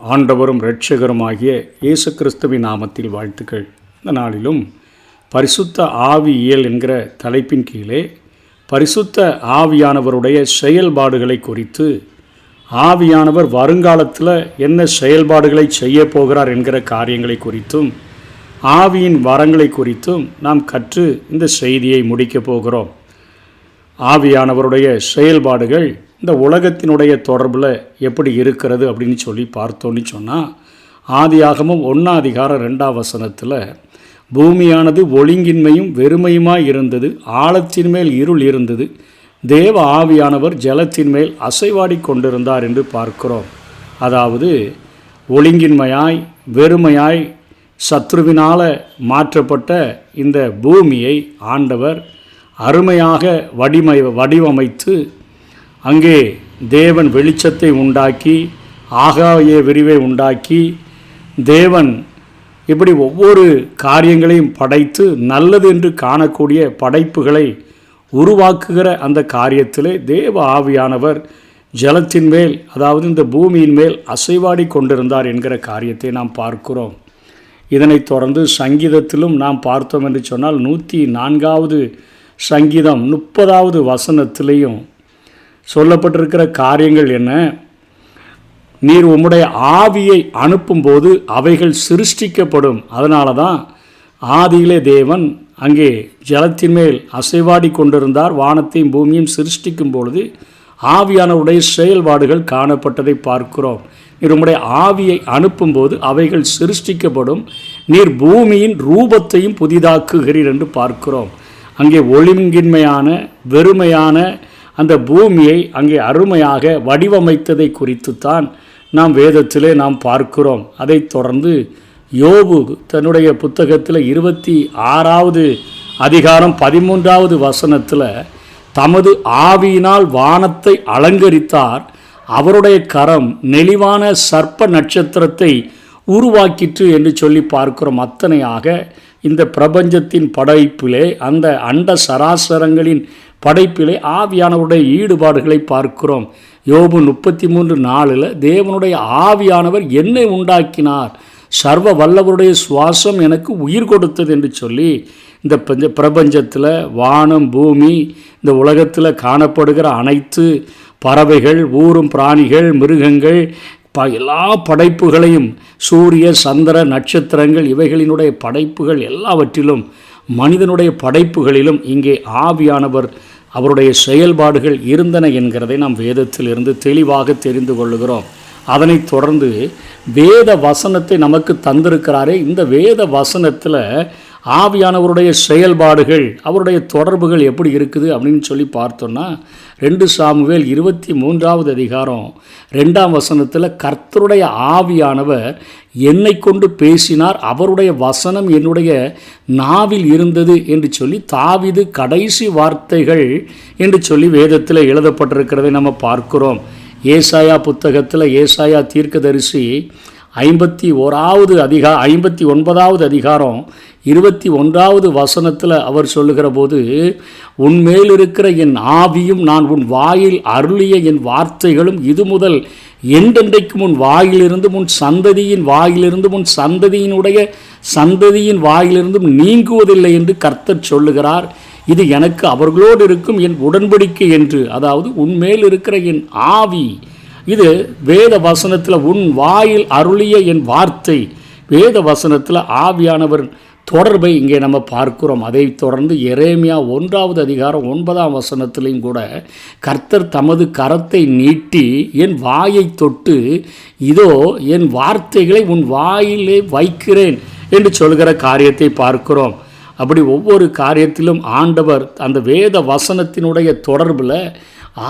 ஆண்டவரும் இரட்சகருமாகிய இயேசு கிறிஸ்துவின் நாமத்தில் வாழ்த்துக்கள். இந்த நாளிலும் பரிசுத்த ஆவியியல் என்கிற தலைப்பின் கீழே பரிசுத்த ஆவியானவருடைய செயல்பாடுகளை குறித்து, ஆவியானவர் வருங்காலத்தில் என்ன செயல்பாடுகளை செய்ய போகிறார் என்கிற காரியங்களை குறித்தும், ஆவியின் வரங்களை குறித்தும் நாம் கற்று இந்த செய்தியை முடிக்கப் போகிறோம். ஆவியானவருடைய செயல்பாடுகள் இந்த உலகத்தினுடைய தொடர்பில் எப்படி இருக்கிறது அப்படின்னு சொல்லி பார்த்தோன்னு சொன்னால், ஆதியாகமம் 1:2 பூமியானது ஒழுங்கின்மையும் வெறுமையுமாய் இருந்தது, ஆழத்தின் மேல் இருள் இருந்தது, தேவ ஆவியானவர் ஜலத்தின் மேல் அசைவாடி கொண்டிருந்தார் என்று பார்க்கிறோம். அதாவது ஒழுங்கின்மையாய் வெறுமையாய் சத்ருவினால் மாற்றப்பட்ட இந்த பூமியை ஆண்டவர் அருமையாக வடிவமைத்து அங்கே தேவன் வெளிச்சத்தை உண்டாக்கி, ஆகாய விரிவை உண்டாக்கி, தேவன் இப்படி ஒவ்வொரு காரியங்களையும் படைத்து நல்லது என்று காணக்கூடிய படைப்புகளை உருவாக்குகிற அந்த காரியத்திலே தேவ ஆவியானவர் ஜலத்தின் மேல், அதாவது இந்த பூமியின் மேல் அசைவாடி கொண்டிருந்தார் என்கிற காரியத்தை நாம் பார்க்கிறோம். இதனைத் தொடர்ந்து சங்கீதத்திலும் நாம் பார்த்தோம் என்று சொன்னால் 104 சங்கீதம் 30 சொல்லப்பட்டிருக்கிற காரியங்கள் என்ன? நீர் உம்முடைய ஆவியை அனுப்பும்போது அவைகள் சிருஷ்டிக்கப்படும். அதனால தான் ஆதியிலே தேவன் அங்கே ஜலத்தின் மேல் அசைவாடி கொண்டிருந்தார். வானத்தையும் பூமியும் சிருஷ்டிக்கும் பொழுது ஆவியானவருடைய செயல்பாடுகள் காணப்பட்டதை பார்க்கிறோம். நீர் உம்முடைய ஆவியை அனுப்பும்போது அவைகள் சிருஷ்டிக்கப்படும், நீர் பூமியின் ரூபத்தையும் புதிதாக்குகிறீர் என்று பார்க்கிறோம். அங்கே ஒழுங்கின்மையான வெறுமையான அந்த பூமியை அங்கே அருமையாக வடிவமைத்ததை குறித்துத்தான் நாம் வேதத்திலே நாம் பார்க்கிறோம். அதைத் தொடர்ந்து யோபு தன்னுடைய புத்தகத்தில் 26 அதிகாரம் 13 தமது ஆவியினால் வானத்தை அலங்கரித்தார், அவருடைய கரம் நெளிவான சர்ப்ப நட்சத்திரத்தை உருவாக்கிற்று என்று சொல்லி பார்க்கிறோம். அத்தனையாக இந்த பிரபஞ்சத்தின் படைப்பிலே, அந்த அண்ட சராசரங்களின் படைப்பிலே ஆவியானவருடைய ஈடுபாடுகளை பார்க்கிறோம். யோபு 33:4 தேவனுடைய ஆவியானவர் என்னை உண்டாக்கினார், சர்வ வல்லவருடைய சுவாசம் எனக்கு உயிர் கொடுத்தது என்று சொல்லி இந்த பிரபஞ்சத்தில் வானம் பூமி, இந்த உலகத்தில் காணப்படுகிற அனைத்து பறவைகள், ஊரும் பிராணிகள், மிருகங்கள், எல்லா படைப்புகளையும், சூரிய சந்திர நட்சத்திரங்கள், இவைகளினுடைய படைப்புகள் எல்லாவற்றிலும், மனிதனுடைய படைப்புகளிலும் இங்கே ஆவியானவர் அவருடைய செயல்பாடுகள் இருந்தன என்கிறதை நாம் வேதத்தில் இருந்து தெளிவாக தெரிந்து கொள்ளுகிறோம். அதனைத் தொடர்ந்து வேத வசனத்தை நமக்கு தந்திருக்கிறாரே, இந்த வேத வசனத்தில் ஆவியானவருடைய செயல்பாடுகள், அவருடைய தொடர்புகள் எப்படி இருக்குது அப்படின்னு சொல்லி பார்த்தோன்னா, 2 சாமுவேல் 23:2 கர்த்தருடைய ஆவியானவர் என்னை கொண்டு பேசினார், அவருடைய வசனம் என்னுடைய நாவில் இருந்தது என்று சொல்லி தாவீது கடைசி வார்த்தைகள் என்று சொல்லி வேதத்தில் எழுதப்பட்டிருக்கிறதை நம்ம பார்க்கிறோம். ஏசாயா புத்தகத்தில் ஏசாயா தீர்க்கதரிசி 59 அதிகாரம் 21 அவர் சொல்லுகிற போது, உன்மேல் இருக்கிற என் ஆவியும் நான் உன் வாயில் அருளிய என் வார்த்தைகளும் இது முதல் என்றென்றைக்கும் உன் வாயிலிருந்தும் உன் சந்ததியின் வாயிலிருந்தும் உன் சந்ததியினுடைய சந்ததியின் வாயிலிருந்தும் நீங்குவதில்லை என்று கர்த்தர் சொல்லுகிறார். இது எனக்கு அவர்களோடு இருக்கும் என் உடன்படிக்கை என்று. அதாவது உன்மேல் இருக்கிற என் ஆவி, இது வேத வசனத்தில் உன் வாயில் அருளிய என் வார்த்தை, வேத வசனத்தில் ஆவியானவர் தொடர்பை இங்கே நம்ம பார்க்கிறோம். அதை தொடர்ந்து எரேமியா 1:9 கூட கர்த்தர் தமது கரத்தை நீட்டி என் வாயை தொட்டு, இதோ என் வார்த்தைகளை உன் வாயிலே வைக்கிறேன் என்று சொல்கிற காரியத்தை பார்க்கிறோம். அப்படி ஒவ்வொரு காரியத்திலும் ஆண்டவர் அந்த வேத வசனத்தினுடைய தொடர்பில்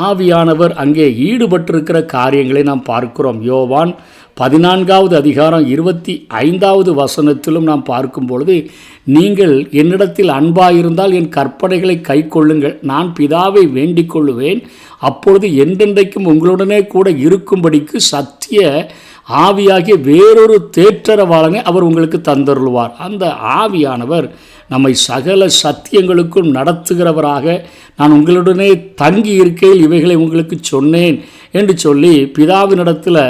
ஆவியானவர் அங்கே ஈடுபட்டிருக்கிற காரியங்களை நாம் பார்க்கிறோம். யோவான் 14 அதிகாரம் 25 நாம் பார்க்கும் பொழுது, நீங்கள் என்னிடத்தில் அன்பாயிருந்தால் என் கற்பனைகளை கை கொள்ளுங்கள், நான் பிதாவை வேண்டிக் கொள்ளுவேன், அப்பொழுது என்றென்றைக்கும் உங்களுடனே கூட இருக்கும்படிக்கு சத்திய ஆவியாகிய வேறொரு தேற்றரவாளனை அவர் உங்களுக்கு தந்தருள்வார். அந்த ஆவியானவர் நம்மை சகல சத்தியங்களுக்கும் நடத்துகிறவராக, நான் உங்களுடனே தங்கி இருக்கையில் இவைகளை உங்களுக்கு சொன்னேன் என்று சொல்லி பிதாவினிடத்தில்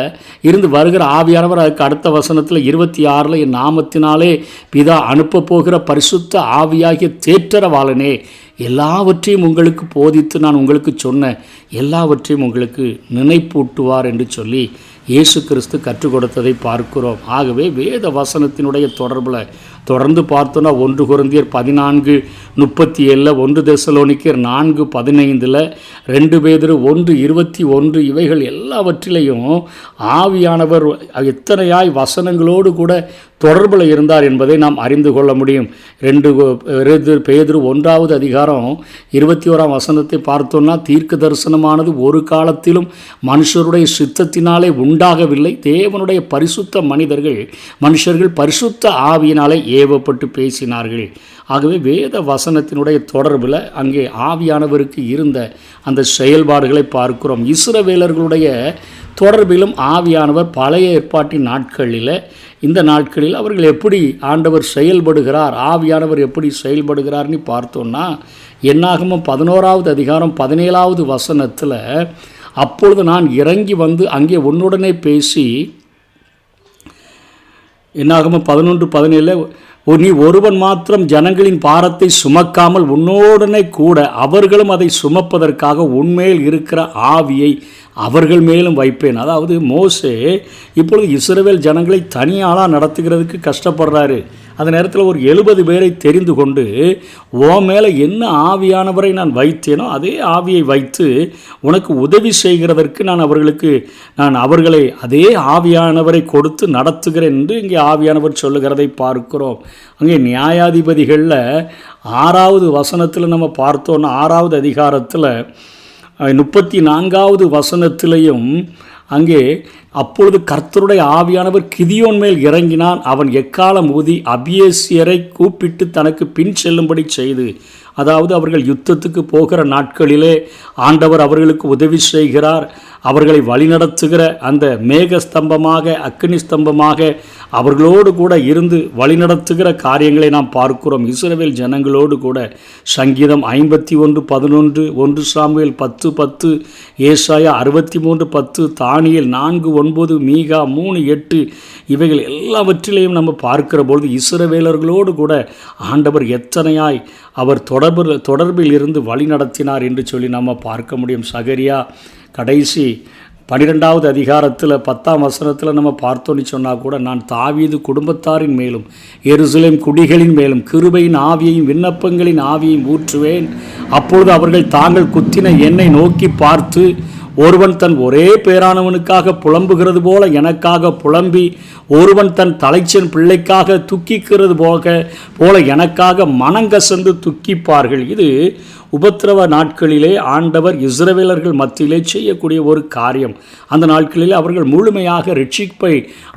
இருந்து வருகிற ஆவியானவர் அதுக்கு அடுத்த வசனத்தில் 26 என் நாமத்தினாலே பிதா அனுப்ப போகிற பரிசுத்த ஆவியாகிய தேற்றரவாளனே எல்லாவற்றையும் உங்களுக்கு போதித்து நான் உங்களுக்கு சொன்ன எல்லாவற்றையும் உங்களுக்கு நினைப்பூட்டுவார் என்று சொல்லி இயேசு கிறிஸ்து கற்றுக் கொடுத்ததை பார்க்கிறோம். ஆகவே வேத வசனத்தினுடைய தொடர்பில் தொடர்ந்து பார்த்தோன்னா 1 கொரிந்தியர் 14:37, 1 தெசலோனிக்கர் 4:15, 2 பேதுரு 1:21 இவைகள் எல்லாவற்றிலையும் ஆவியானவர் எத்தனையாய் வசனங்களோடு கூட தொடர்பில் இருந்தார் என்பதை நாம் அறிந்து கொள்ள முடியும். 2 பேதுரு 1வது அதிகாரம் 21ஆம் வசனத்தை பார்த்தோன்னா, தீர்க்க தரிசனமானது ஒரு காலத்திலும் மனுஷருடைய சித்தத்தினாலே உண்டாகவில்லை, தேவனுடைய பரிசுத்த மனுஷர்கள் பரிசுத்த ஆவியினாலே ஏவப்பட்டு பேசினார்கள். ஆகவே வேத வசனத்தினுடைய தொடர்பில் அங்கே ஆவியானவருக்கு இருந்த அந்த செயல்பாடுகளை பார்க்கிறோம். இஸ்ரவேலர்களுடைய தொடர்பிலும் ஆவியானவர் பழைய ஏற்பாட்டின் நாட்களில், இந்த நாட்களில் அவர்கள் எப்படி ஆண்டவர் செயல்படுகிறார், ஆவியானவர் எப்படி செயல்படுகிறார்னு பார்த்தோன்னா, என்னாகமம் 11வது அதிகாரம் 17வது வசனத்தில், அப்பொழுது நான் இறங்கி வந்து அங்கே உன்னுடனே பேசி, என்னாகமம் 11:17, நீ ஒருவன் மாத்திரம் ஜனங்களின் பாரத்தை சுமக்காமல் உன்னோடனே கூட அவர்களும் அதை சுமப்பதற்காக உன்மேல் இருக்கிற ஆவியை அவர்கள் மேலும் வைப்பேன். அதாவது மோசே இப்பொழுது இஸ்ரவேல் ஜனங்களை தனியாளாக நடத்துகிறதுக்கு கஷ்டப்படுறாரு. அந்த நேரத்தில் ஒரு 70 பேரை தெரிந்து கொண்டு, ஓ மேலே என்ன ஆவியானவரை நான் வைத்தேனோ அதே ஆவியை வைத்து உனக்கு உதவி செய்கிறதற்கு நான் அவர்களை அதே ஆவியானவரை கொடுத்து நடத்துகிறேன் என்று இங்கே ஆவியானவர் சொல்லுகிறதை பார்க்கிறோம். அங்கே நியாயாதிபதிகளில் 6வது வசனத்தில் நம்ம பார்த்தோன்னா, 6வது அதிகாரத்தில் 34வது வசனத்திலையும் அங்கே, அப்பொழுது கர்த்தருடைய ஆவியானவர் கிதியோன் மேல் இறங்கினான், அவன் எக்காலம் ஊதி அபியேசியரை கூப்பிட்டு தனக்கு பின் செல்லும்படி செய்து, அதாவது அவர்கள் யுத்தத்துக்கு போகிற நாட்களிலே ஆண்டவர் அவர்களுக்கு உதவி செய்கிறார், அவர்களை வழிநடத்துகிற அந்த மேக ஸ்தம்பமாக அக்கினி ஸ்தம்பமாக அவர்களோடு கூட இருந்து வழிநடத்துகிற காரியங்களை நாம் பார்க்கிறோம். இஸ்ரவேல் ஜனங்களோடு கூட சங்கீதம் 51:11, 1 சாமுவேல் 10:10, ஏசாயா 63:10, தானியேல் 4:9, மீகா 3:8 இவைகள் எல்லாவற்றிலையும் நம்ம பார்க்கிற பொழுது இஸ்ரவேலர்களோடு கூட ஆண்டவர் எத்தனையாய் அவர் தொடர்பில் இருந்து வழி நடத்தினார் என்று சொல்லி நம்ம பார்க்க முடியும். சகரியா கடைசி 12வது அதிகாரத்தில் 10ஆம் வசனத்தில் நம்ம பார்த்தோன்னு சொன்னால் கூட, நான் தாவீது குடும்பத்தாரின் மேலும் எருசலேம் குடிகளின் மேலும் கிருபையின் ஆவியையும் விண்ணப்பங்களின் ஆவியையும் ஊற்றுவேன், அப்பொழுது அவர்கள் தாங்கள் குத்தின என்னை நோக்கி பார்த்து, ஒருவன் தன் ஒரே பேரானவனுக்காக புலம்புகிறது போல எனக்காக புலம்பி, ஒருவன் தன் தலைச்சன் பிள்ளைக்காக துக்கிக்கிறது போல எனக்காக மனங்கசந்து துக்கிப்பார்கள். இது உபத்திரவ நாட்களிலே ஆண்டவர் இஸ்ரவேலர்கள் மத்தியிலே செய்யக்கூடிய ஒரு காரியம். அந்த நாட்களிலே அவர்கள் முழுமையாக ரட்சிப்பை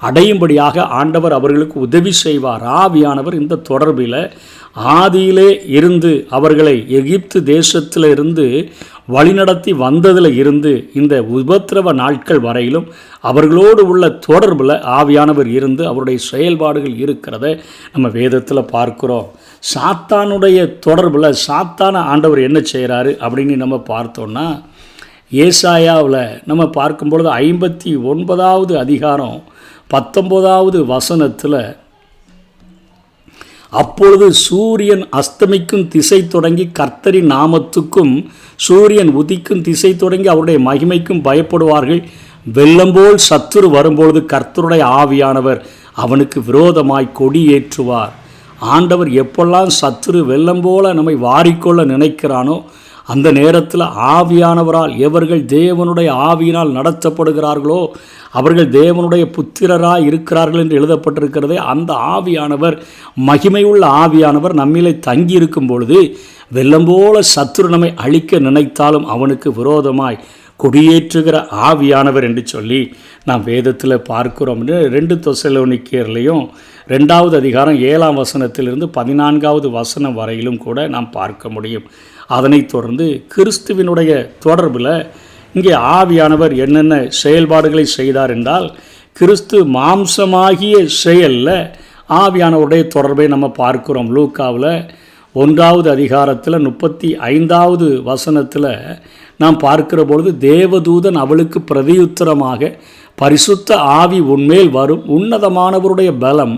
அடையும்படியாக ஆண்டவர் அவர்களுக்கு உதவி செய்வார். ஆவியானவர் இந்த தொடர்பில் ஆதியிலே இருந்து அவர்களை எகிப்து தேசத்தில் இருந்து வழிநடத்தி வந்ததில் இருந்து இந்த உபத்திரவ நாட்கள் வரையிலும் அவர்களோடு உள்ள தொடர்பில் ஆவியானவர் இருந்து அவருடைய செயல்பாடுகள் இருக்கிறத நம்ம வேதத்தில் பார்க்குறோம். சாத்தானுடைய தொடர்பில் சாத்தான ஆண்டவர் என்ன செய்கிறாரு அப்படின்னு நம்ம பார்த்தோன்னா, ஏசாயாவில் நம்ம பார்க்கும்பொழுது 59வது அதிகாரம் 19வது வசனத்தில், அப்பொழுது சூரியன் அஸ்தமிக்கும் திசை தொடங்கி கர்த்தரின் நாமத்துக்கும் சூரியன் உதிக்கும் திசை தொடங்கி அவருடைய மகிமைக்கும் பயப்படுவார்கள். வெள்ளம்போல் சத்துரு வரும்பொழுது கர்த்தருடைய ஆவியானவர் அவனுக்கு விரோதமாய் கொடி ஏற்றுவார். ஆண்டவர் எப்பெல்லாம் சத்துரு வெள்ளம் போல நம்மை வாரிக்கொள்ள நினைக்கிறானோ அந்த நேரத்தில் ஆவியானவரால் எவர்கள் தேவனுடைய ஆவியினால் நடத்தப்படுகிறார்களோ அவர்கள் தேவனுடைய புத்திரராய் இருக்கிறார்கள் என்று எழுதப்பட்டிருக்கிறதே, அந்த ஆவியானவர் மகிமையுள்ள ஆவியானவர் நம்மிலே தங்கி இருக்கும் பொழுது வெள்ளம் போல சத்துரு நம்மை அழிக்க நினைத்தாலும் அவனுக்கு விரோதமாய் கொடியேற்றுகிற ஆவியானவர் என்று சொல்லி நாம் வேதத்தில் பார்க்கிறோம். 2 தெசலோனிக்கேயர்லையும் 2வது அதிகாரம் 7ஆம் வசனத்திலிருந்து 14வது வசனம் வரையிலும் கூட நாம் பார்க்க முடியும். அதனைத் தொடர்ந்து கிறிஸ்துவினுடைய தொடர்பில் இங்கே ஆவியானவர் என்னென்ன செயல்பாடுகளை செய்தார் என்றால், கிறிஸ்து மாம்சமாகிய செயலில் ஆவியானவருடைய தொடர்பை நம்ம பார்க்கிறோம். லூக்காவில் 1வது அதிகாரத்தில் 35வது வசனத்தில் நாம் பார்க்கிற பொழுது, தேவதூதன் அவளுக்கு பிரதியுத்தரமாக, பரிசுத்த ஆவி உன்மேல் வரும், உன்னதமானவருடைய பலம்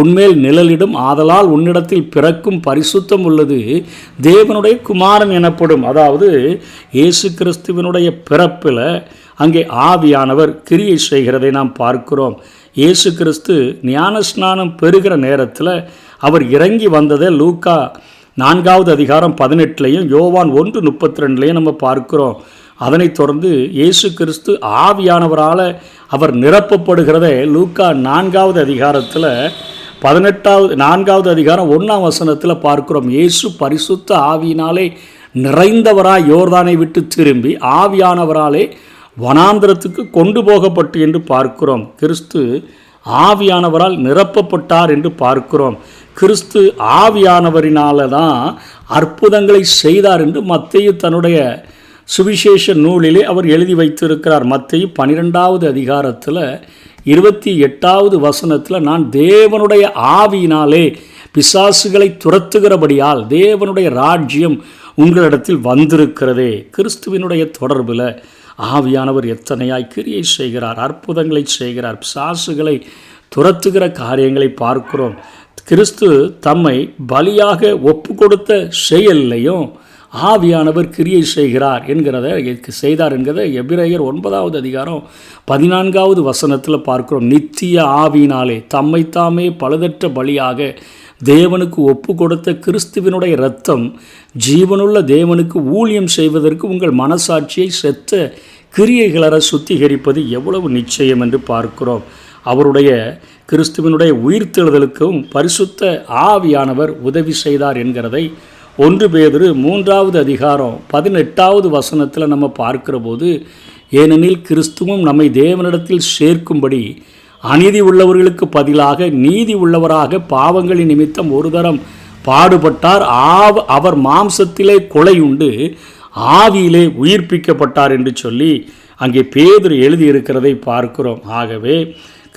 உன்மேல் நிழலிடும், ஆதலால் உன்னிடத்தில் பிறக்கும் பரிசுத்தம் உள்ளது தேவனுடைய குமாரன் எனப்படும். அதாவது இயேசு கிறிஸ்துவினுடைய பிறப்பில் அங்கே ஆவியானவர் கிரியை செய்கிறதை நாம் பார்க்கிறோம். இயேசு கிறிஸ்து ஞானஸ்நானம் பெறுகிற நேரத்தில் அவர் இறங்கி வந்ததை லூக்கா 4வது அதிகாரம் 18லையும் யோவான் 1:32லையும் நம்ம பார்க்கிறோம். அதனைத் தொடர்ந்து இயேசு கிறிஸ்து ஆவியானவரால் அவர் நிரப்பப்படுகிறதை லூக்கா 4வது அதிகாரத்தில் 4வது அதிகாரம் 1ஆம் வசனத்தில் பார்க்கிறோம். இயேசு பரிசுத்த ஆவியினாலே நிறைந்தவராய் யோர்தானை விட்டு திரும்பி ஆவியானவராலே வனாந்திரத்துக்கு கொண்டு போகப்பட்டு என்று பார்க்கிறோம். கிறிஸ்து ஆவியானவரால் நிரப்பப்பட்டார் என்று பார்க்கிறோம். கிறிஸ்து ஆவியானவரினால தான் அற்புதங்களை செய்தார் என்று மத்தேயு தன்னுடைய சுவிசேஷ நூலிலே அவர் எழுதி வைத்திருக்கிறார். மத்தேயு 12வது அதிகாரத்தில் 28வது வசனத்தில், நான் தேவனுடைய ஆவியினாலே பிசாசுகளை துரத்துகிறபடியால் தேவனுடைய ராஜ்யம் உங்களிடத்தில் வந்திருக்கிறதே. கிறிஸ்துவினுடைய தொடர்பில் ஆவியானவர் எத்தனையாய் கிரியை செய்கிறார், அற்புதங்களை செய்கிறார், பிசாசுகளை துரத்துகிற காரியங்களை பார்க்கிறோம். கிறிஸ்து தம்மை பலியாக ஒப்பு கொடுத்த செயல்லையும் ஆவியானவர் கிரியை செய்கிறார் செய்தார் என்கிறத எபிரேயர் 9வது அதிகாரம் 14வது வசனத்தில் பார்க்கிறோம். நித்திய ஆவியினாலே தம்மைத்தாமே பழுதற்ற பலியாக தேவனுக்கு ஒப்பு கொடுத்த கிறிஸ்துவினுடைய இரத்தம் ஜீவனுள்ள தேவனுக்கு ஊழியம் செய்வதற்கு உங்கள் மனசாட்சியை செத்த கிரியைகளற சுத்திகரிப்பது எவ்வளவு நிச்சயம் என்று பார்க்கிறோம். அவருடைய கிறிஸ்துவினுடைய உயிர்த்தெழுதலுக்கும் பரிசுத்த ஆவியானவர் உதவி செய்தார் என்கிறதை 1 பேதுரு 3வது அதிகாரம் 18வது வசனத்தில் நம்ம பார்க்கிற போது, ஏனெனில் கிறிஸ்துவும் நம்மை தேவனிடத்தில் சேர்க்கும்படி அநீதி உள்ளவர்களுக்கு பதிலாக நீதி உள்ளவராக பாவங்களின் நிமித்தம் ஒரு தரம் பாடுபட்டார், அவர் மாம்சத்திலே கொலையுண்டு ஆவியிலே உயிர்ப்பிக்கப்பட்டார் என்று சொல்லி அங்கே பேதுரு எழுதியிருக்கிறதை பார்க்கிறோம். ஆகவே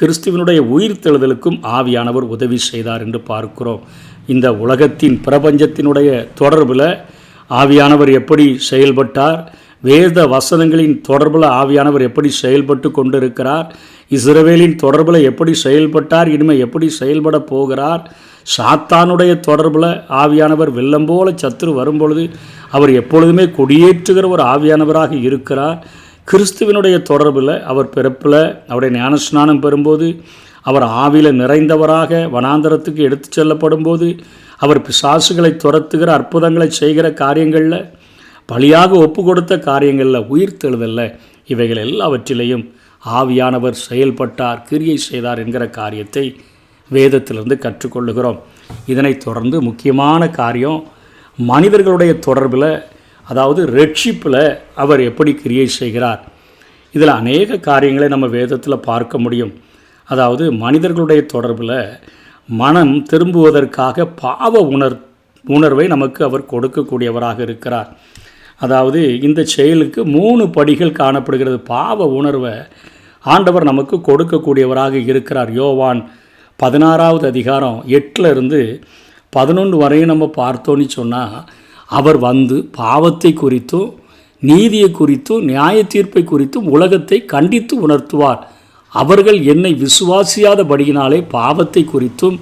கிறிஸ்துவனுடைய உயிர்த்தெழுதலுக்கும் ஆவியானவர் உதவி செய்தார் என்று பார்க்கிறோம். இந்த உலகத்தின் பிரபஞ்சத்தினுடைய தொடர்பில் ஆவியானவர் எப்படி செயல்பட்டார், வேத வசனங்களின் தொடர்பில் ஆவியானவர் எப்படி செயல்பட்டு கொண்டிருக்கிறார், இஸ்ரவேலின் தொடர்பில் எப்படி செயல்பட்டார், இனிமேல் எப்படி செயல்பட போகிறார், சாத்தானுடைய தொடர்பில் ஆவியானவர் வெள்ளம் போல சத்துரு வரும்பொழுது அவர் எப்பொழுதுமே கொடியேற்றுகிற ஒரு ஆவியானவராக இருக்கிறார். கிறிஸ்துவனுடைய தொடர்பில் அவர் பிறப்பில் அவருடைய ஞானஸ்நானம் பெறும்போது அவர் ஆவியில் நிறைந்தவராக வனாந்தரத்துக்கு எடுத்து செல்லப்படும் போது அவர் பிசாசுகளை துரத்துகிற அற்புதங்களை செய்கிற காரியங்களில் பலியாக ஒப்பு கொடுத்த காரியங்களில் உயிர்த்தெழுதல்ல இவைகள் எல்லாவற்றிலையும் ஆவியானவர் செயல்பட்டார், கிரியை செய்தார் என்கிற காரியத்தை வேதத்திலிருந்து கற்றுக்கொள்ளுகிறோம். இதனைத் தொடர்ந்து முக்கியமான காரியம் மனிதர்களுடைய தொடர்பில், அதாவது ரட்சிப்பில் அவர் எப்படி கிரியை செய்கிறார். இதில் அநேக காரியங்களை நம்ம வேதத்தில் பார்க்க முடியும். அதாவது மனிதர்களுடைய தொடர்பில் மனம் திரும்புவதற்காக பாவ உணர்வை நமக்கு அவர் கொடுக்கக்கூடியவராக இருக்கிறார். அதாவது இந்த செயலுக்கு 3 படிகள் காணப்படுகிறது. பாவ உணர்வை ஆண்டவர் நமக்கு கொடுக்கக்கூடியவராக இருக்கிறார். யோவான் 16வது அதிகாரம் 8லிருந்து 11 வரையும் நம்ம பார்த்தோன்னு சொன்னால், அவர் வந்து பாவத்தை குறித்தும் நீதியை குறித்தும் நியாய தீர்ப்பை குறித்தும் உலகத்தை கண்டித்து உணர்த்துவார். அவர்கள் என்னை விசுவாசியாதபடியினாலே பாவத்தை குறித்தும்,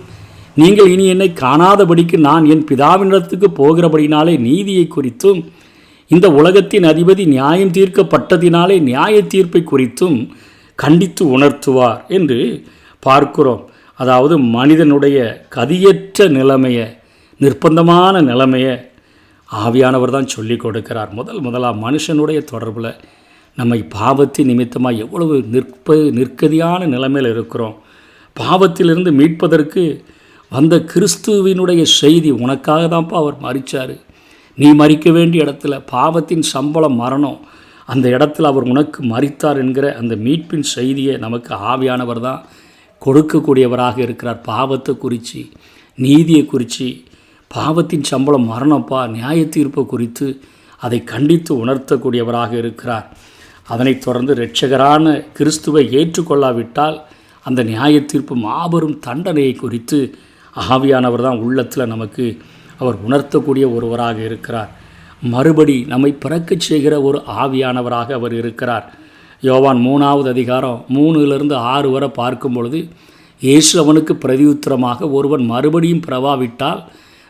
நீங்கள் இனி என்னை காணாதபடிக்கு நான் என் பிதாவினிடத்துக்கு போகிறபடினாலே நீதியை குறித்தும், இந்த உலகத்தின் அதிபதி நியாயம் தீர்க்கப்பட்டதினாலே நியாய தீர்ப்பை குறித்தும் கண்டித்து உணர்த்துவார் என்று பார்க்கிறோம். அதாவது மனிதனுடைய கதியற்ற நிலைமையை, நிர்பந்தமான நிலைமையை ஆவியானவர் தான் சொல்லி கொடுக்கிறார். முதலாக மனுஷனுடைய தொடர்பில் நம்மை பாவத்தின் நிமித்தமாக எவ்வளவு நிற்கதியான நிலைமையில் இருக்கிறோம். பாவத்திலிருந்து மீட்பதற்கு வந்த கிறிஸ்துவினுடைய செய்தி, உனக்காக தான்ப்பா அவர் மரித்தார், நீ மரிக்க வேண்டிய இடத்துல பாவத்தின் சம்பளம் மரணம், அந்த இடத்துல அவர் உனக்கு மரித்தார் என்கிற அந்த மீட்பின் செய்தியை நமக்கு ஆவியானவர் தான் கொடுக்கக்கூடியவராக இருக்கிறார். பாவத்தை குறித்து, நீதியை குறித்து, பாவத்தின் சம்பளம் மரணப்பா, நியாய தீர்ப்பை குறித்து அதை கண்டித்து உணர்த்தக்கூடியவராக இருக்கிறார். அதனைத் தொடர்ந்து இரட்சகரான கிறிஸ்துவை ஏற்றுக்கொள்ளாவிட்டால் அந்த நியாய தீர்ப்பு மாபெரும் தண்டனையை குறித்து ஆவியானவர் தான் உள்ளத்தில் நமக்கு அவர் உணர்த்தக்கூடிய ஒருவராக இருக்கிறார். மறுபடி நம்மை பிறக்கச் செய்கிற ஒரு ஆவியானவராக அவர் இருக்கிறார். யோவான் 3வது அதிகாரம் 3-6 வரை பார்க்கும் பொழுது இயேசு அவனுக்கு பிரதியுத்தரமாக, ஒருவன் மறுபடியும் பிறவாவிட்டால்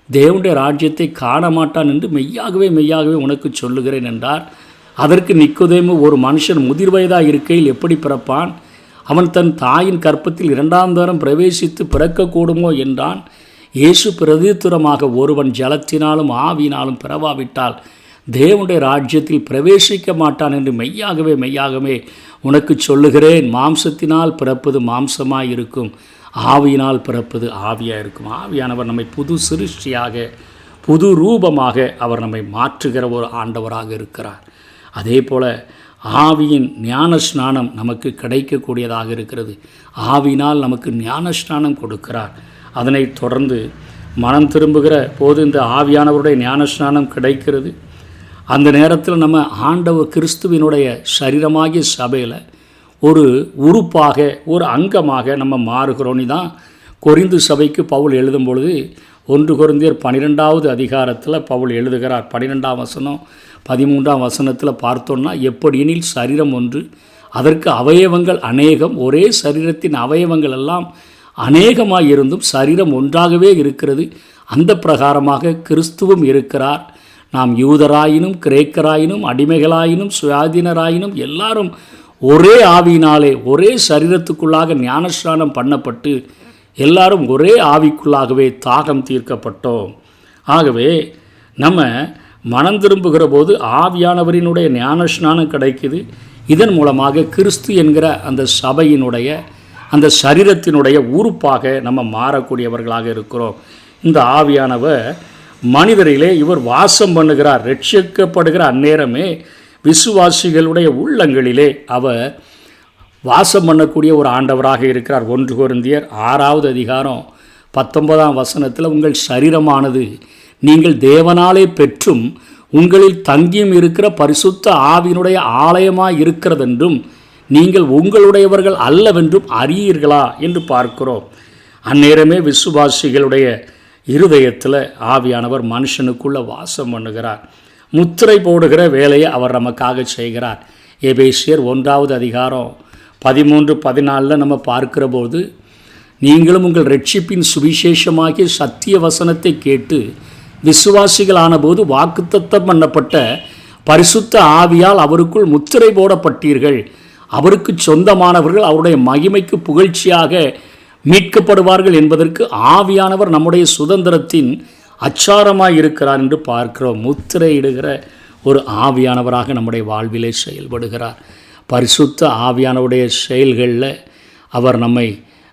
தேவனுடைய ராஜ்யத்தை காண மாட்டான் என்று மெய்யாகவே மெய்யாகவே உனக்கு சொல்லுகிறேன் என்றார். அதற்கு நிக்கோதேமு, ஒரு மனுஷன் முதிர் வயதாக இருக்கையில் எப்படி பிறப்பான்? அவன் தன் தாயின் கற்பத்தில் 2ஆம் தரம் பிரவேசித்து பிறக்கக்கூடுமோ என்றான். இயேசு பிரதியுத்தரமாக, ஒருவன் ஜலத்தினாலும் ஆவியினாலும் பிறவாவிட்டால் தேவனுடைய ராஜ்யத்தில் பிரவேசிக்க மாட்டான் என்று மெய்யாகவே மெய்யாகவே உனக்கு சொல்லுகிறேன். மாம்சத்தினால் பிறப்பது மாம்சமாய் இருக்கும், ஆவியினால் பிறப்பது ஆவியாக இருக்கும். ஆவியானவர் நம்மை புது சிருஷ்டியாக, புது ரூபமாக அவர் நம்மை மாற்றுகிற ஒரு ஆண்டவராக இருக்கிறார். அதே போல் ஆவியின் ஞான ஸ்நானம் நமக்கு கிடைக்கக்கூடியதாக இருக்கிறது. ஆவியினால் நமக்கு ஞான ஸ்நானம் கொடுக்கிறார். அதனை தொடர்ந்து மனம் திரும்புகிற போது இந்த ஆவியானவருடைய ஞான ஸ்நானம் கிடைக்கிறது. அந்த நேரத்தில் நம்ம ஆண்டவர் கிறிஸ்துவினுடைய சரீரமாகிய சபையில் ஒரு உறுப்பாக, ஒரு அங்கமாக நம்ம மாறுகிறோன்னு தான் கொரிந்து சபைக்கு பவுல் எழுதும் பொழுது 1 கொரிந்தியர் 12வது அதிகாரத்தில் பவுல் எழுதுகிறார். 12ஆம் வசனம் 13ஆம் வசனத்தில் பார்த்தோன்னா, எப்படியெனில் சரீரம் ஒன்று, அதற்கு அவயவங்கள் அநேகம், ஒரே சரீரத்தின் அவயவங்கள் எல்லாம் அநேகமாக இருந்தும் சரீரம் ஒன்றாகவே இருக்கிறது. அந்த பிரகாரமாக கிறிஸ்துவும் இருக்கிறார். நாம் யூதராயினும் கிரேக்கராயினும் அடிமைகளாயினும் சுயாதீனராயினும் எல்லாரும் ஒரே ஆவியினாலே ஒரே சரீரத்துக்குள்ளாக ஞானஸ்நானம் பண்ணப்பட்டு எல்லாரும் ஒரே ஆவிக்குள்ளாகவே தாகம் தீர்க்கப்பட்டோம். ஆகவே நம்ம மனம் திரும்புகிற போது ஆவியானவரினுடைய ஞானஸ்நானம் கிடைக்குது. இதன் மூலமாக கிறிஸ்து என்கிற அந்த சபையினுடைய, அந்த சரீரத்தினுடைய உறுப்பாக நம்ம மாறக்கூடியவர்களாக இருக்கிறோம். இந்த ஆவியானவர் மனிதரிலே இவர் வாசம் பண்ணுகிறார். ரட்சிக்கப்படுகிற அந்நேரமே விசுவாசிகளுடைய உள்ளங்களிலே அவர் வாசம் பண்ணக்கூடிய ஒரு ஆண்டவராக இருக்கிறார். 1 கொரிந்தியர் 6வது அதிகாரம் 19ஆம் வசனத்தில், உங்கள் சரீரமானது நீங்கள் தேவனாலே பெற்றும் உங்களில் தங்கியும் இருக்கிற பரிசுத்த ஆவியினுடைய ஆலயமாக இருக்கிறதென்றும் நீங்கள் உங்களுடையவர்கள் அல்லவென்றும் அறியீர்களா என்று பார்க்கிறோம். அந்நேரமே விசுவாசிகளுடைய இருதயத்தில் ஆவியானவர் மனுஷனுக்குள்ளே வாசம் பண்ணுகிறார். முத்திரை போடுகிற வேலையை அவர் நமக்காக செய்கிறார். எபேசியர் 1வது அதிகாரம் 13-14 நம்ம பார்க்கிற போது, நீங்களும் உங்கள் ரட்சிப்பின் சுவிசேஷமாகிய சத்திய வசனத்தை கேட்டு விசுவாசிகளான போது வாக்குத்தத்தம் பண்ணப்பட்ட பரிசுத்த ஆவியால் அவருக்குள் முத்திரை போடப்பட்டீர்கள். அவருக்கு சொந்தமானவர்கள் அவருடைய மகிமைக்கு புகழ்ச்சியாக மீட்கப்படுவார்கள் என்பதற்கு ஆவியானவர் நம்முடைய சுதந்திரத்தின் அச்சாரமாக இருக்கிறார் என்று பார்க்கிறோம். முத்திரையிடுகிற ஒரு ஆவியானவராக நம்முடைய வாழ்விலே செயல்படுகிறார். பரிசுத்த ஆவியானவருடைய செயல்களில் அவர் நம்மை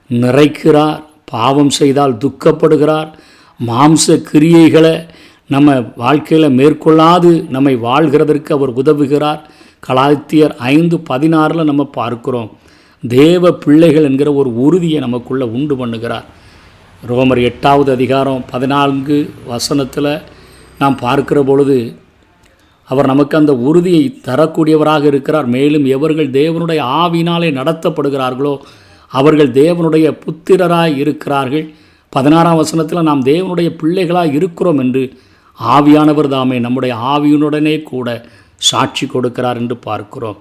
நிறைக்கிறார். பாவம் செய்தால் துக்கப்படுகிறார். மாம்ச கிரியைகளை நம்ம வாழ்க்கையில் மேற்கொள்ளாது நம்மை வாழ்கிறதற்கு அவர் உதவுகிறார். கலாத்தியர் 5:16 நம்ம பார்க்கிறோம். தேவ பிள்ளைகள் என்கிற ஒரு உறுதியை நமக்குள்ளே உண்டு பண்ணுகிறார். ரோமர் 8வது அதிகாரம் 14 வசனத்தில் நாம் பார்க்கிற பொழுது அவர் நமக்கு அந்த உறுதியை தரக்கூடியவராக இருக்கிறார். மேலும் எவர்கள் தேவனுடைய ஆவியினாலே நடத்தப்படுகிறார்களோ அவர்கள் தேவனுடைய புத்திரராய் இருக்கிறார்கள். 16ஆம் வசனத்தில் நாம் தேவனுடைய பிள்ளைகளாக இருக்கிறோம் என்று ஆவியானவர் தாமே நம்முடைய ஆவியினுடனே கூட சாட்சி கொடுக்கிறார் என்று பார்க்கிறோம்.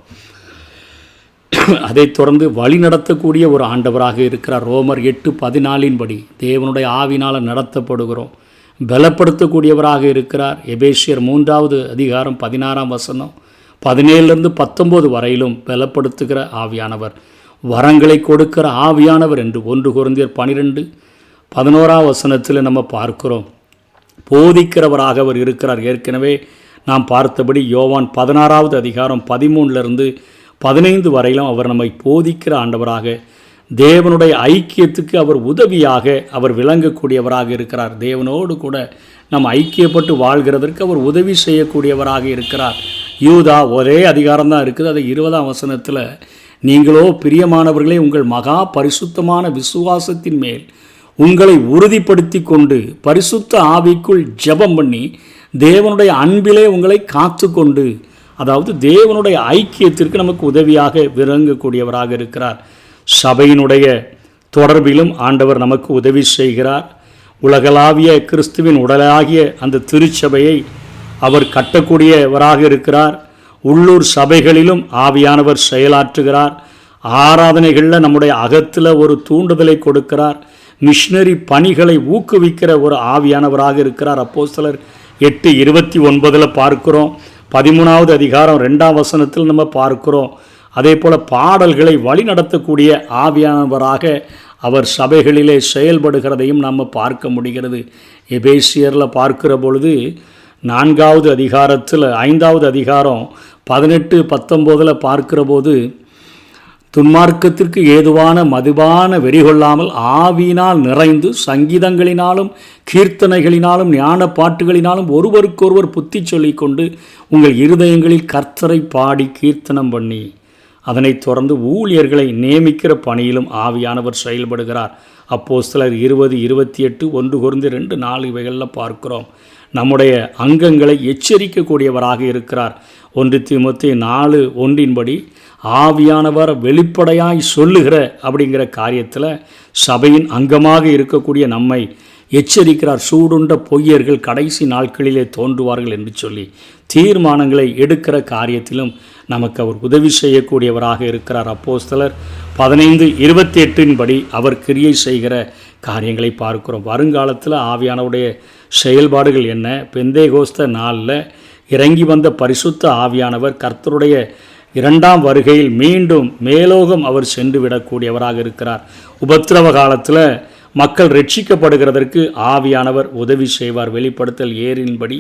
அதைத் தொடர்ந்து வழி நடத்தக்கூடிய ஒரு ஆண்டவராக இருக்கிறார். ரோமர் 8:14 படி தேவனுடைய ஆவினால் நடத்தப்படுகிறோம். பலப்படுத்தக்கூடியவராக இருக்கிறார். எபேசியர் 3வது அதிகாரம் 16ஆம் வசனம் 17-19 வரையிலும் பலப்படுத்துகிற ஆவியானவர், வரங்களை கொடுக்கிற ஆவியானவர் என்று 1 கொரிந்தியர் 12:11 வசனத்தில் நம்ம பார்க்கிறோம். போதிக்கிறவராக அவர் இருக்கிறார். ஏற்கனவே நாம் பார்த்தபடி யோவான் 16வது அதிகாரம் 13-15 வரையிலும் அவர் நம்மை போதிக்கிற ஆண்டவராக, தேவனுடைய ஐக்கியத்துக்கு அவர் உதவியாக அவர் விளங்கக்கூடியவராக இருக்கிறார். தேவனோடு கூட நம்ம ஐக்கியப்பட்டு வாழ்கிறதற்கு அவர் உதவி செய்யக்கூடியவராக இருக்கிறார். யூதா ஒரே அதிகாரம் தான் இருக்குது. அதை 20ஆம் வசனத்தில், நீங்களோ பிரியமானவர்களே உங்கள் மகா பரிசுத்தமான விசுவாசத்தின் மேல் உங்களை உறுதிப்படுத்தி கொண்டு பரிசுத்த ஆவிக்குள் ஜெபம் பண்ணி தேவனுடைய அன்பிலே உங்களை காத்து கொண்டு, அதாவது தேவனுடைய ஐக்கியத்திற்கு நமக்கு உதவியாக விளங்கக்கூடியவராக இருக்கிறார். சபையினுடைய தொடர்பிலும் ஆண்டவர் நமக்கு உதவி செய்கிறார். உலகளாவிய கிறிஸ்துவின் உடலாகிய அந்த திருச்சபையை அவர் கட்டக்கூடியவராக இருக்கிறார். உள்ளூர் சபைகளிலும் ஆவியானவர் செயலாற்றுகிறார். ஆராதனைகளில் நம்முடைய அகத்தில் ஒரு தூண்டுதலை கொடுக்கிறார். மிஷினரி பணிகளை ஊக்குவிக்கிற ஒரு ஆவியானவராக இருக்கிறார். அப்போஸ்தலர் 8:29 பார்க்கிறோம். 13வது அதிகாரம் 2ஆம் வசனத்தில் நம்ம பார்க்கிறோம். அதே போல் பாடல்களை வழி நடத்தக்கூடிய ஆவியானவராக அவர் சபைகளிலே செயல்படுகிறதையும் நம்ம பார்க்க முடிகிறது. எபேசியரில் பார்க்கிற பொழுது 4வது அதிகாரத்தில் 5வது அதிகாரம் 18-19 பார்க்கிற போது, துன்மார்க்கத்திற்கு ஏதுவான மதுபான வெறிகொள்ளாமல் ஆவியினால் நிறைந்து சங்கீதங்களினாலும் கீர்த்தனைகளினாலும் ஞான பாட்டுகளினாலும் ஒருவருக்கொருவர் புத்தி சொல்லிக்கொண்டு உங்கள் இருதயங்களில் கர்த்தரை பாடி கீர்த்தனம் பண்ணி அதனைத் தொடர்ந்து ஊழியர்களை நியமிக்கிற பணியிலும் ஆவியானவர் செயல்படுகிறார். அப்போஸ்தலர் 20:28, 1 கொரிந்தியர் 2:4 இவைகளில் பார்க்கிறோம். நம்முடைய அங்கங்களை எச்சரிக்கக்கூடியவராக இருக்கிறார். 1 தீமோத்தேயு 4:1 ஆவியானவர் வெளிப்படையாய் சொல்லுகிற அப்படிங்கிற காரியத்தில் சபையின் அங்கமாக இருக்கக்கூடிய நம்மை எச்சரிக்கிறார். சூடுண்ட பொய்யர்கள் கடைசி நாட்களிலே தோன்றுவார்கள் என்று சொல்லி தீர்மானங்களை எடுக்கிற காரியத்திலும் நமக்கு அவர் உதவி செய்யக்கூடியவராக இருக்கிறார். அப்போஸ்தலர் 15:28 அவர் கிரியை செய்கிற காரியங்களை பார்க்கிறோம். வருங்காலத்தில் ஆவியானவருடைய செயல்பாடுகள் என்ன? பெந்தேகோஸ்த நாளில் இறங்கி வந்த பரிசுத்த ஆவியானவர் கர்த்தருடைய 2ஆம் வருகையில் மீண்டும் மேலோகம் அவர் சென்று விடக்கூடியவராக இருக்கிறார். உபத்திரவ காலத்தில் மக்கள் ரட்சிக்கப்படுகிறதற்கு ஆவியானவர் உதவி செய்வார். வெளிப்படுத்தல் 7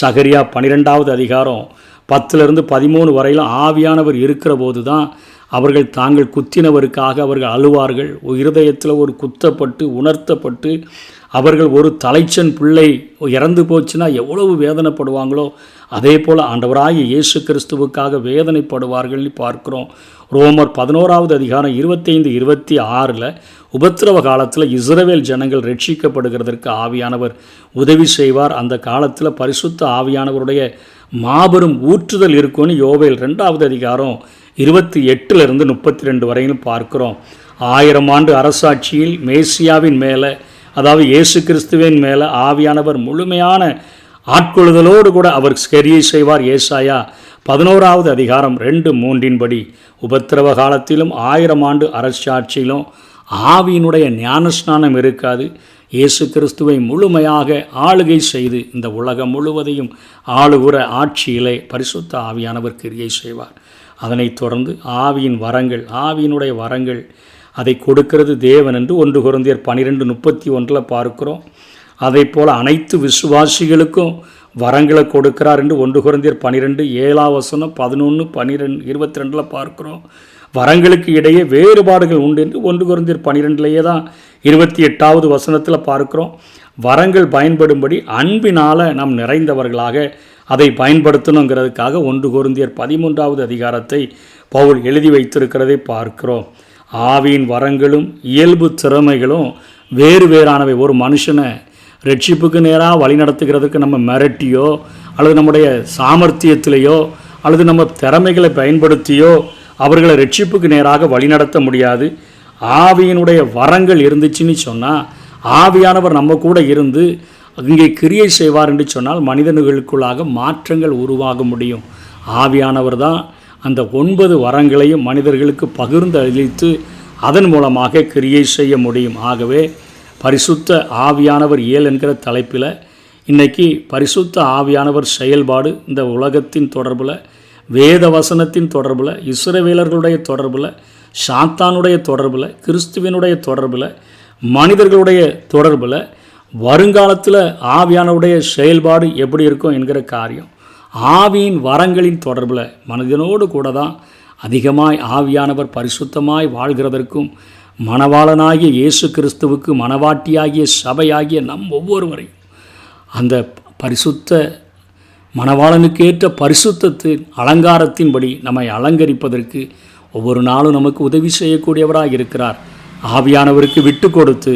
சகரியா 12வது அதிகாரம் 10-13 வரையிலும் ஆவியானவர் இருக்கிற போது தான் அவர்கள் தாங்கள் குத்தினவருக்காக அவர்கள் அழுவார்கள். இருதயத்தில் ஒரு குத்தப்பட்டு உணர்த்தப்பட்டு அவர்கள் ஒரு தலைச்சன் பிள்ளை இறந்து போச்சுன்னா எவ்வளவு வேதனைப்படுவாங்களோ அதே போல் ஆண்டவராகிய இயேசு கிறிஸ்துவுக்காக வேதனைப்படுவார்கள் பார்க்கிறோம். ரோமர் 11வது அதிகாரம் 25-26 உபத்திரவ காலத்தில் இஸ்ரவேல் ஜனங்கள் ரட்சிக்கப்படுகிறதற்கு ஆவியானவர் உதவி செய்வார். அந்த காலத்தில் பரிசுத்த ஆவியானவருடைய மாபெரும் ஊற்றுதல் இருக்குன்னு யோவேல் 2வது அதிகாரம் 28-32 வரையிலும் பார்க்கிறோம். 1000 ஆண்டு அரசாட்சியில் மேசியாவின் மேலே, அதாவது இயேசு கிறிஸ்துவின் மேலே ஆவியானவர் முழுமையான ஆட்கொள்ளுதலோடு கூட அவர் கிரியை செய்வார். ஏசாயா 11வது அதிகாரம் 2-3 உபத்திரவ காலத்திலும் 1000 ஆண்டு அரசாட்சியிலும் ஆவியினுடைய ஞானஸ்நானம் இருக்காது. இயேசு கிறிஸ்துவை முழுமையாக ஆளுகை செய்து இந்த உலகம் முழுவதையும் ஆளுகிற ஆட்சியிலே பரிசுத்த ஆவியானவர் கிரியை செய்வார். அதனைத் தொடர்ந்து ஆவியின் வரங்கள், ஆவியினுடைய வரங்கள் அதை கொடுக்கிறது தேவன் என்று 1 கொரிந்தியர் 12:31 பார்க்கிறோம். அதை போல் அனைத்து விசுவாசிகளுக்கும் வரங்களை கொடுக்கிறார் என்று 1 கொரிந்தியர் 12:7 11, 12, 22 பார்க்கிறோம். வரங்களுக்கு இடையே வேறுபாடுகள் உண்டு என்று 1 கொரிந்தியர் 12 தான் 28வது வசனத்தில் பார்க்கிறோம். வரங்கள் பயன்படும்படி அன்பினால் நாம் நிறைந்தவர்களாக அதை பயன்படுத்தணுங்கிறதுக்காக 1 கொரிந்தியர் 13வது அதிகாரத்தை பவுல் எழுதி வைத்திருக்கிறதை பார்க்கிறோம். ஆவியின் வரங்களும் இயல்பு திறமைகளும் வேறு வேறானவை. ஒரு மனுஷனை ரட்சிப்புக்கு நேராக வழி நடத்துகிறதுக்கு நம்ம மிரட்டியோ அல்லது நம்முடைய சாமர்த்தியத்திலேயோ அல்லது நம்ம திறமைகளை பயன்படுத்தியோ அவர்களை ரட்சிப்புக்கு நேராக வழிநடத்த முடியாது. ஆவியினுடைய வரங்கள் இருந்துச்சுன்னு சொன்னால் ஆவியானவர் நம்ம கூட இருந்து இங்கே கிரியை செய்வார் என்று சொன்னால் மனிதர்களுக்குள்ளாக மாற்றங்கள் உருவாக முடியும். ஆவியானவர் தான் அந்த 9 வரங்களையும் மனிதர்களுக்கு பகிர்ந்து அளித்து அதன் மூலமாக கிரியை செய்ய முடியும். ஆகவே பரிசுத்த ஆவியானவர் என்கிற தலைப்பில் இன்றைக்கி பரிசுத்த ஆவியானவர் செயல்பாடு இந்த உலகத்தின் தொடர்பில், வேத வசனத்தின் தொடர்பில், இஸ்ரவேலர்களுடைய தொடர்பில், சாத்தானுடைய தொடர்பில், கிறிஸ்துவனுடைய தொடர்பில், மனிதர்களுடைய தொடர்பில், வருங்காலத்தில் ஆவியானவருடைய செயல்பாடு எப்படி இருக்கும் என்கிற காரியம், ஆவியின் வரங்களின் தொடர்பில் மனிதனோடு கூட தான் அதிகமாய் ஆவியானவர் பரிசுத்தமாய் வாழ்கிறதற்கும் மணவாளனாகிய இயேசு கிறிஸ்துவுக்கு மணவாட்டியாகிய சபையாகிய நம் ஒவ்வொருவரையும் அந்த பரிசுத்த மணவாளனுக்கேற்ற பரிசுத்தத்தின் அலங்காரத்தின்படி நம்மை அலங்கரிப்பதற்கு ஒவ்வொரு நாளும் நமக்கு உதவி செய்யக்கூடியவராக இருக்கிறார். ஆவியானவருக்கு விட்டு கொடுத்து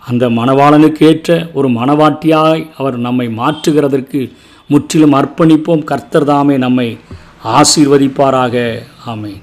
அந்த மணவாளனுக்கேற்ற ஒரு மணவாட்டியாய் அவர் நம்மை மாற்றுகிறதற்கு முற்றிலும் அர்ப்பணிப்போம். கர்த்தர் தாமே நம்மை ஆசீர்வதிப்பாராக. ஆமென்.